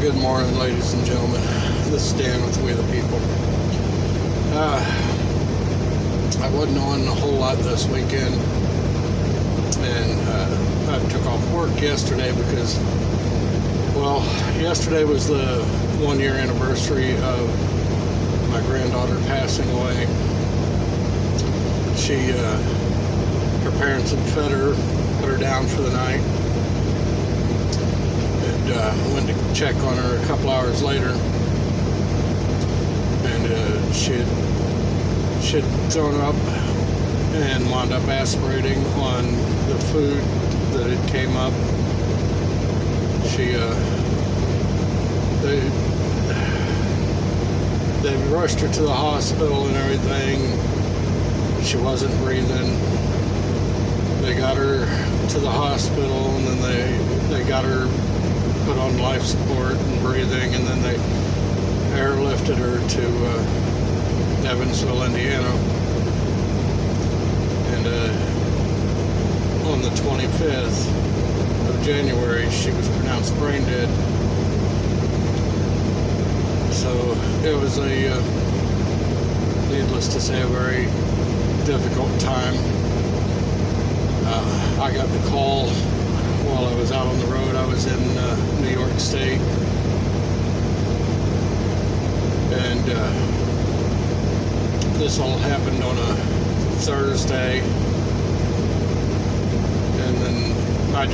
Good morning, ladies and gentlemen. This is Dan with We the People. I wasn't on a whole lot this weekend, and I took off work yesterday because, well, yesterday was the 1-year anniversary of my granddaughter passing away. Her parents had put her down for the night. Went to check on her a couple hours later, and she had thrown up and wound up aspirating on the food that had came up. They rushed her to the hospital and everything. She wasn't breathing. They got her to the hospital, and then they got her put on life support and breathing, and then they airlifted her to Evansville, Indiana. And on the 25th of January, she was pronounced brain dead. So it was needless to say, a very difficult time. I got the call while I was out on the road. I was in New York State, and this all happened on a Thursday, and then I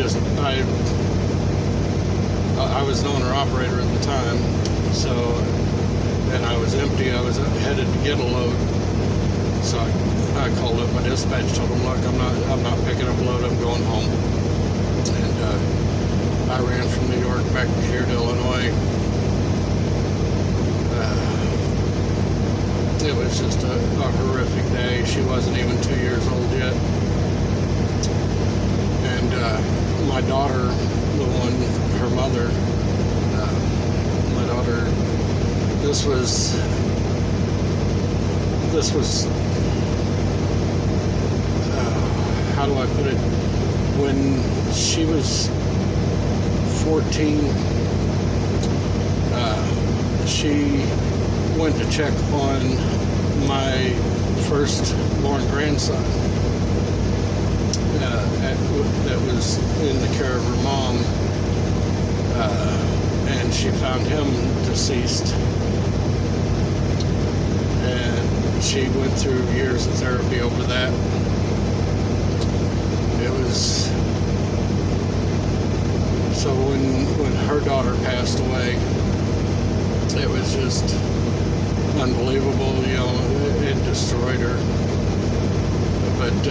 was an owner-operator at the time, so, and I was empty. I was headed to get a load, so I called up my dispatch, told them, look, I'm not picking up a load, I'm going home. And I ran from New York back here to Illinois. It was just a horrific day. She wasn't even 2 years old yet. And my daughter, her mother, my daughter, this was how do I put it? When she was 14, she went to check on my firstborn grandson that was in the care of her mom, and she found him deceased. And she went through years of therapy over that. So when her daughter passed away, it was just unbelievable. You know, it destroyed her. But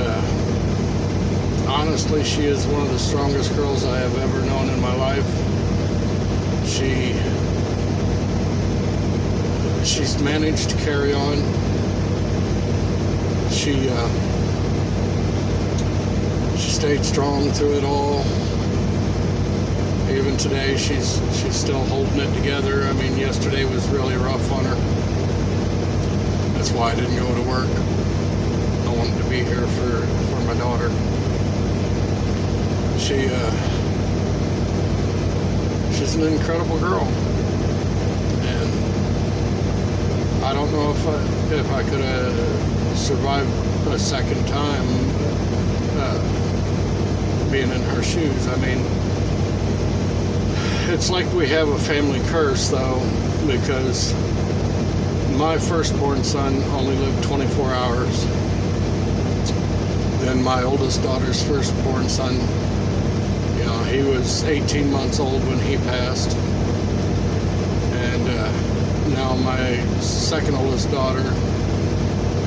honestly, she is one of the strongest girls I have ever known in my life. She's managed to carry on. She stayed strong through it all. Even today, she's still holding it together. I mean, yesterday was really rough on her. That's why I didn't go to work. I wanted to be here for my daughter. She's an incredible girl, and I don't know if I could have survived a second time being in her shoes. I mean, it's like we have a family curse, though, because my firstborn son only lived 24 hours. Then my oldest daughter's firstborn son, you know, he was 18 months old when he passed. And now my second oldest daughter,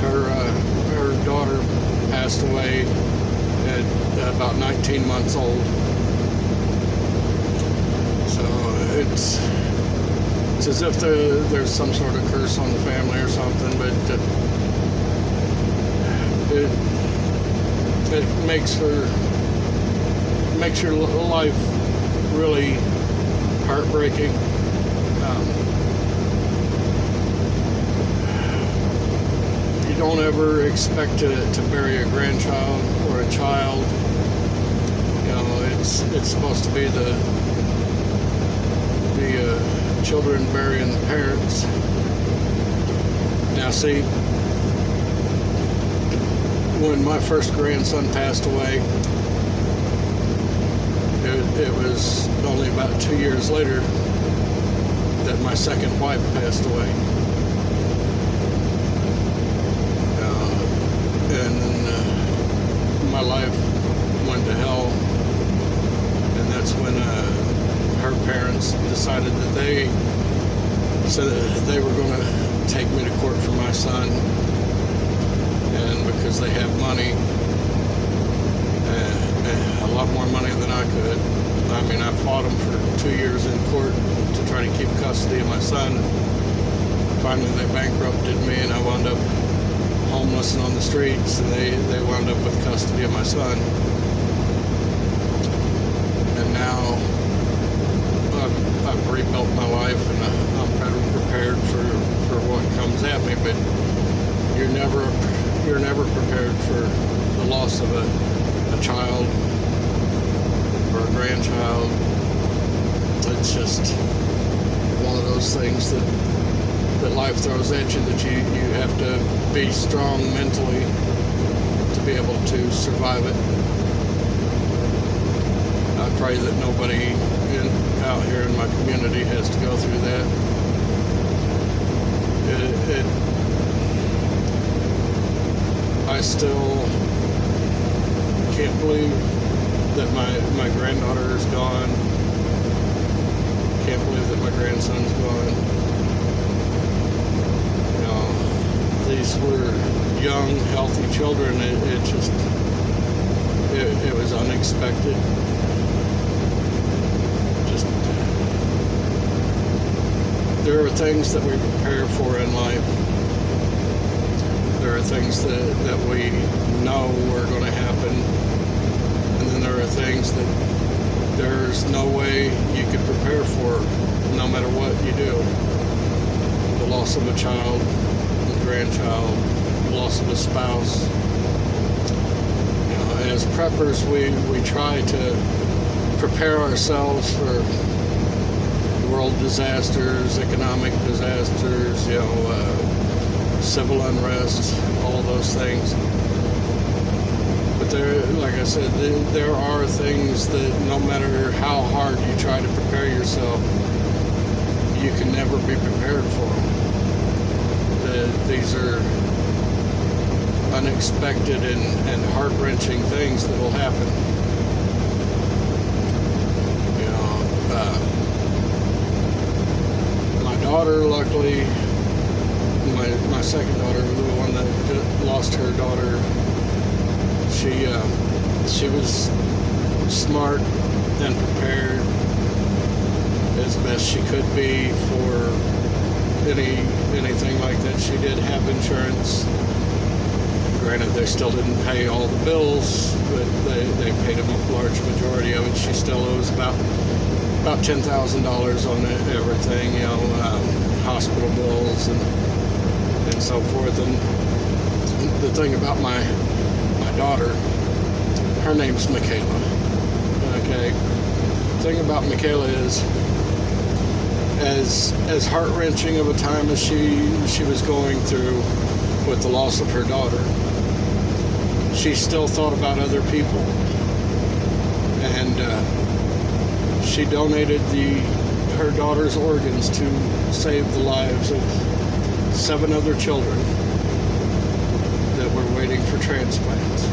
her daughter passed away at about 19 months old. So it's as if there's some sort of curse on the family or something, but it makes your life really heartbreaking. You don't ever expect to bury a grandchild or a child. You know, it's supposed to be the children burying the parents. Now see, when my first grandson passed away, it was only about 2 years later that my second wife passed away. And then my life went to hell, and that's when her parents decided that they said that they were going to take me to court for my son, and because they have money, a lot more money than I could. I mean, I fought them for 2 years in court to try to keep custody of my son. Finally, they bankrupted me, and I wound up homeless and on the streets, and they wound up with custody of my son. And now I've rebuilt my life, and I'm kind of prepared for what comes at me. But you're never prepared for the loss of a child or a grandchild. It's just one of those things that life throws at you, that you have to be strong mentally to be able to survive it. I pray that nobody out here in my community has to go through that. I still can't believe that my granddaughter is gone. Can't believe that my grandson's gone. These were young, healthy children. It was unexpected. Just, there are things that we prepare for in life. There are things that we know are going to happen. And then there are things that there's no way you could prepare for, no matter what you do. The loss of a child, grandchild, loss of a spouse. As preppers, we try to prepare ourselves for world disasters, economic disasters, civil unrest, all of those things. But there, like I said, there are things that no matter how hard you try to prepare yourself, you can never be prepared for them. These are unexpected and heart-wrenching things that will happen. My daughter, luckily, my second daughter, the one that just lost her daughter, she was smart and prepared as best she could be for anything like that. She did have insurance. Granted, they still didn't pay all the bills, but they paid a large majority of it. She still owes about $10,000 on everything, hospital bills and so forth. And the thing about my daughter, her name's Michaela. Okay. The thing about Michaela is, as heart-wrenching of a time as she was going through with the loss of her daughter, she still thought about other people, and she donated her daughter's organs to save the lives of 7 other children that were waiting for transplants.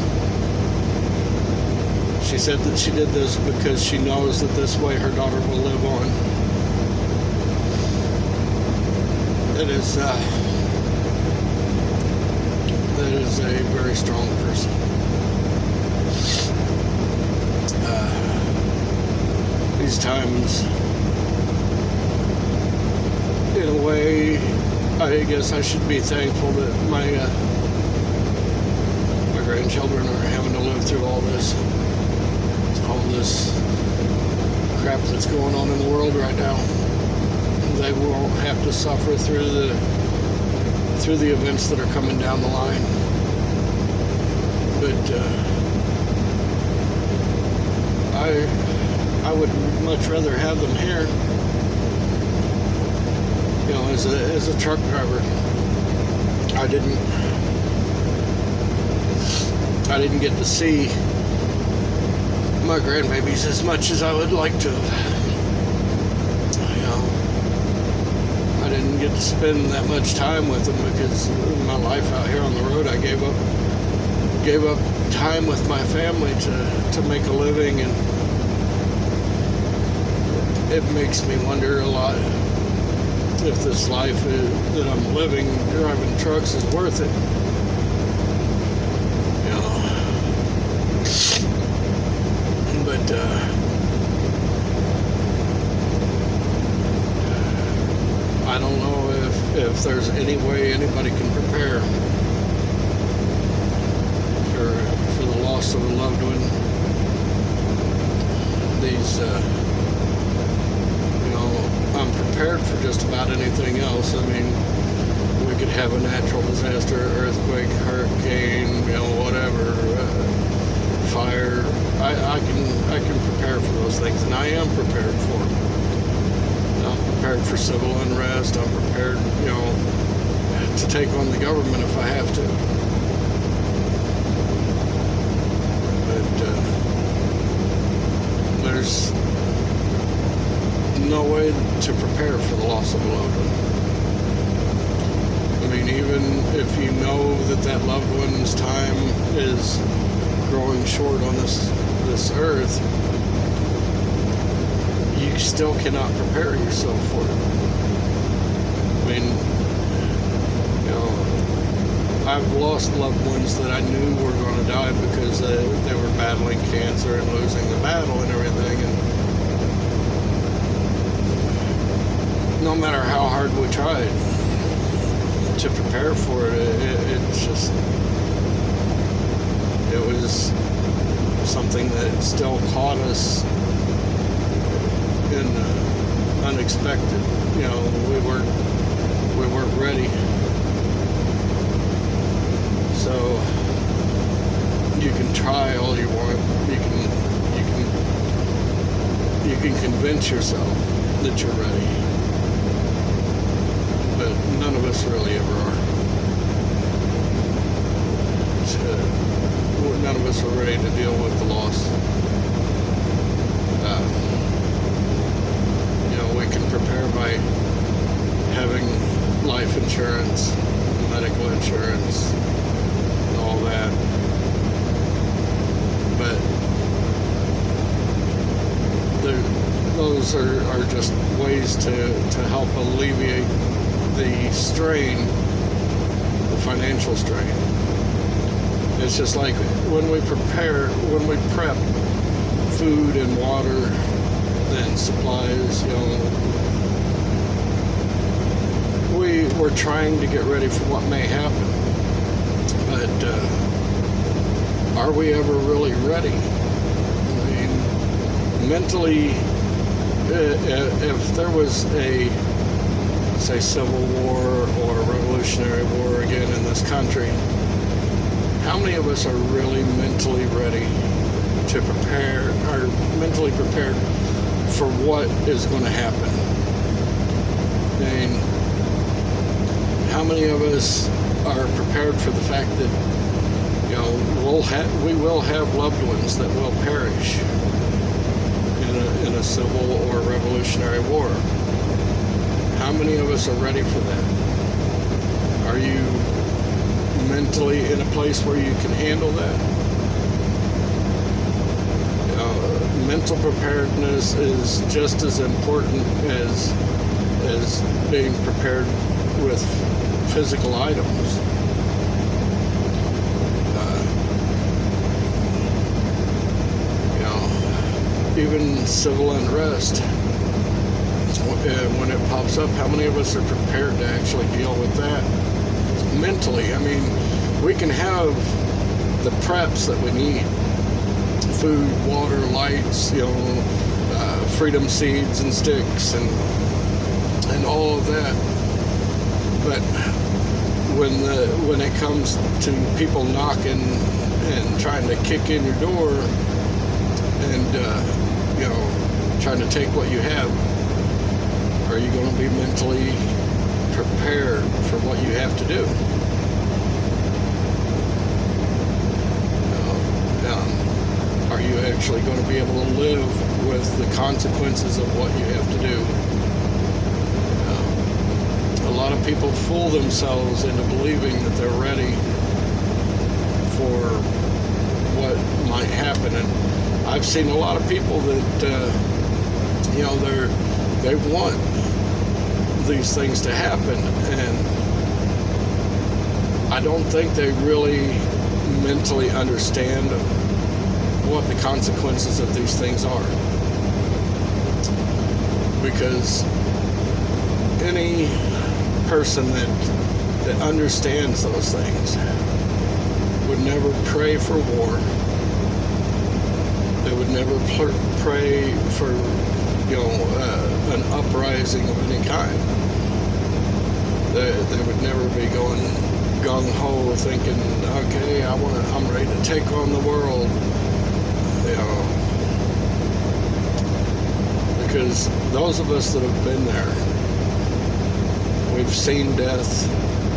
She said that she did this because she knows that this way her daughter will live on. That is a very strong person. These times, in a way, I guess I should be thankful that my grandchildren are having to live through all this crap that's going on in the world right now. They won't have to suffer through the events that are coming down the line. But I would much rather have them here You know, as a truck driver, I didn't get to see my grandbabies as much as I would like to. You know, I didn't get to spend that much time with them because of my life out here on the road. I gave up time with my family to make a living, and it makes me wonder a lot if this life that I'm living driving trucks is worth it. You know, but I don't know if there's any way anybody can prepare for the loss of a loved one. These I'm prepared for just about anything else. I mean, we could have a natural disaster, earthquake, hurricane, you know, whatever, fire. I can prepare for those things, and I am prepared for them. I'm prepared for civil unrest. I'm prepared, you know, to take on the government if I have to. But there's no way to prepare for the loss of a loved one. I mean, even if you know that loved one's time is growing short on this earth, you still cannot prepare yourself for it. I mean, you know, I've lost loved ones that I knew were going to die because they were battling cancer and losing the battle and everything, and no matter how hard we tried to prepare for it, it was something that still caught us in unexpected. You know, we weren't ready. So you can try all you want. You can convince yourself that you're ready. But none of us really ever are. None of us are ready to deal with the loss. You know, we can prepare by having life insurance, medical insurance, and all that. But those are just ways to help alleviate the strain, the financial strain. It's just like when we prep food and water and supplies, you know, we're trying to get ready for what may happen. But are we ever really ready? I mean, mentally, if there was a, say, civil war or a revolutionary war again in this country, how many of us are really mentally ready to prepare, are mentally prepared for what is going to happen? I mean, how many of us are prepared for the fact that, you know, we will have loved ones that will perish in a civil or revolutionary war? How many of us are ready for that? Are you mentally in a place where you can handle that? You know, mental preparedness is just as important as being prepared with physical items. You know, even civil unrest, when it pops up, how many of us are prepared to actually deal with that mentally? I mean, we can have the preps that we need: food, water, lights, you know, freedom seeds and sticks and all of that. But when it comes to people knocking and trying to kick in your door and you know, trying to take what you have, are you going to be mentally prepared for what you have to do? Are you actually going to be able to live with the consequences of what you have to do? A lot of people fool themselves into believing that they're ready for what might happen, and I've seen a lot of people that they want these things to happen, and I don't think they really mentally understand what the consequences of these things are, because any person that understands those things would never pray for war. They would never pray for an uprising of any kind. They would never be going gung-ho thinking, okay, I'm ready to take on the world, because those of us that have been there, we've seen death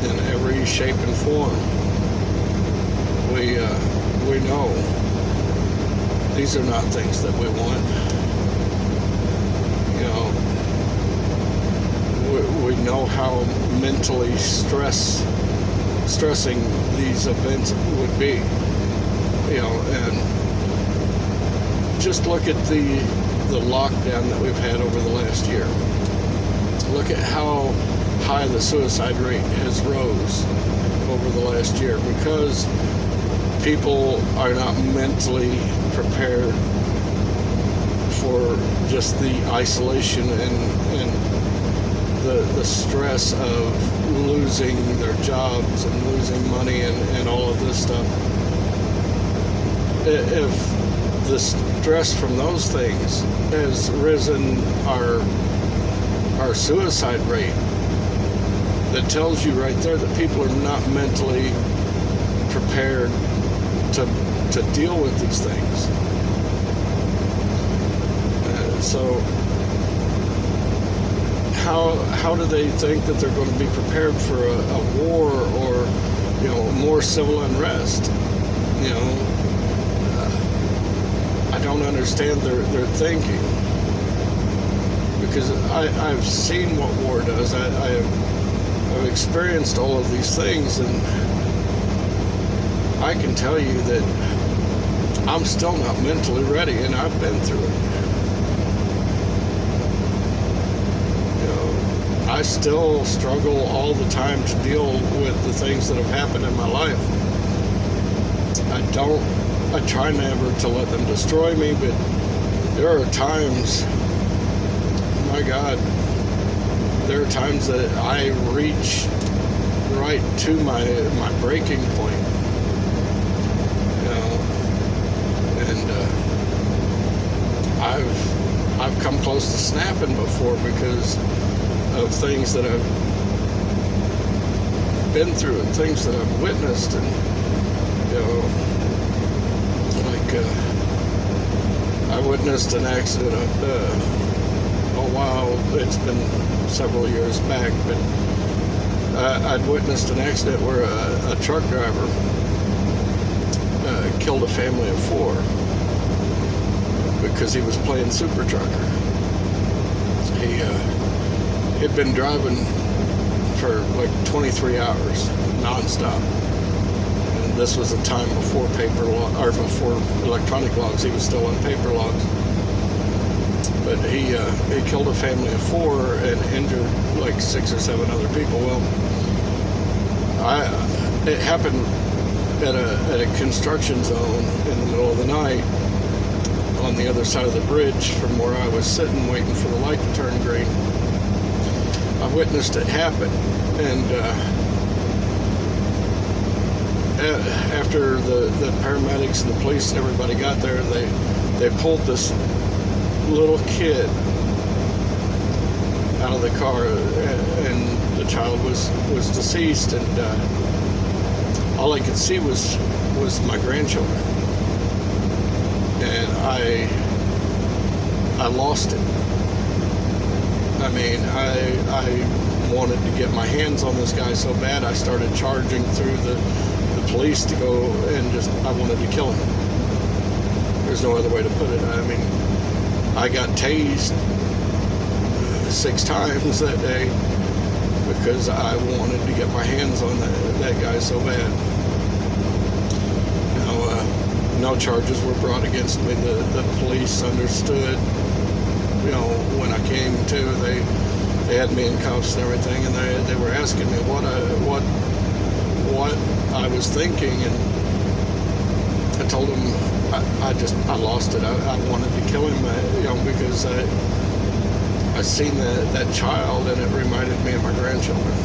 in every shape and form. We know these are not things that we want. We know how mentally stressing these events would be, and just look at the lockdown that we've had over the last year. Look at how high the suicide rate has rose over the last year, because people are not mentally prepared for just the isolation and the stress of losing their jobs and losing money and all of this stuff. If the stress from those things has risen our suicide rate, that tells you right there that people are not mentally prepared to deal with these things. So how do they think that they're going to be prepared for a war or more civil unrest? I don't understand their thinking, because I've seen what war does. I've experienced all of these things, and I can tell you that I'm still not mentally ready, and I've been through it. I still struggle all the time to deal with the things that have happened in my life. I try never to let them destroy me, but there are times, my God, there are times that I reach right to my breaking point, and I've come close to snapping before because of things that I've been through and things that I've witnessed, and I witnessed an accident. It's been several years back, but I'd witnessed an accident where a truck driver killed a family of 4 because he was playing super trucker. He'd been driving for like 23 hours nonstop, and this was a time before before electronic logs. He was still on paper logs, but he killed a family of 4 and injured like 6 or 7 other people. Well, it happened at a construction zone in the middle of the night on the other side of the bridge from where I was sitting waiting for the light to turn green. I witnessed it happen, and after the paramedics and the police and everybody got there, they pulled this little kid out of the car, and the child was deceased, and all I could see was my grandchildren, and I lost it. I mean, I wanted to get my hands on this guy so bad, I started charging through the police to go and I wanted to kill him. There's no other way to put it. I mean, I got tased 6 times that day because I wanted to get my hands on that guy so bad. No charges were brought against me. The police understood, when I came to, they had me in cuffs and everything, and they were asking me what I was thinking, and I told them I lost it. I wanted to kill him, because I seen that child, and it reminded me of my grandchildren.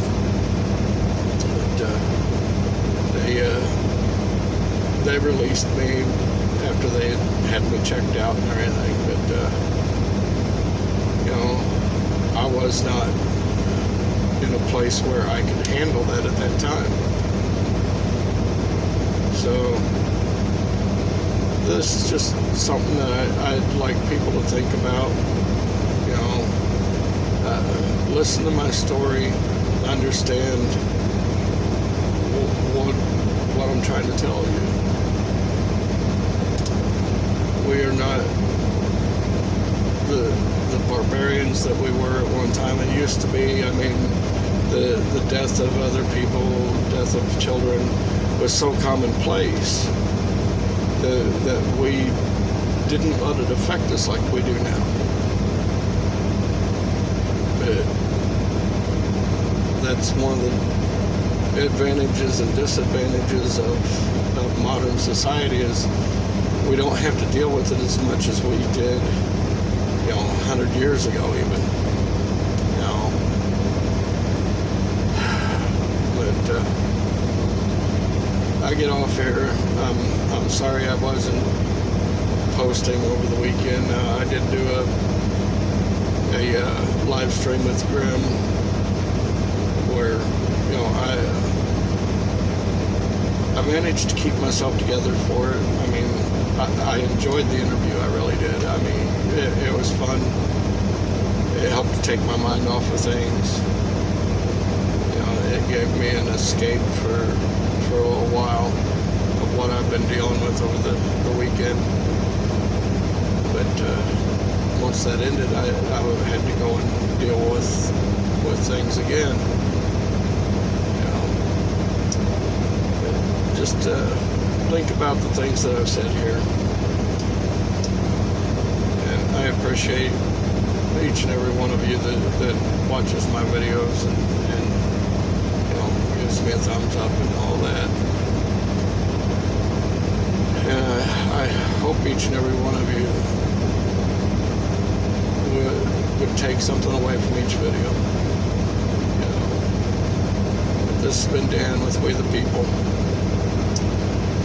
But they released me after they had me checked out and everything. But I was not in a place where I could handle that at that time. So this is just something that I'd like people to think about. Listen to my story, understand what I'm trying to tell you. We are not the barbarians that we were at one time. It used to be, I mean, the death of other people, death of children was so commonplace that we didn't let it affect us like we do now. But that's one of the advantages and disadvantages of modern society is we don't have to deal with it as much as we did, 100 years ago even. But I get off here. I'm sorry I wasn't posting over the weekend. I did do a live stream with Grim where I managed to keep myself together for it. I mean, I enjoyed the interview. I really did. I mean, it was fun. It helped to take my mind off of things. It gave me an escape for a while of what I've been dealing with over the weekend. But once that ended, I had to go and deal with things again. Just think about the things that I've said here. And I appreciate each and every one of you that watches my videos and gives me a thumbs up and all that. And I hope each and every one of you would take something away from each video. This has been Dan with We the People.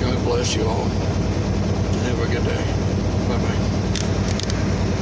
God bless you all. Have a good day. Bye-bye.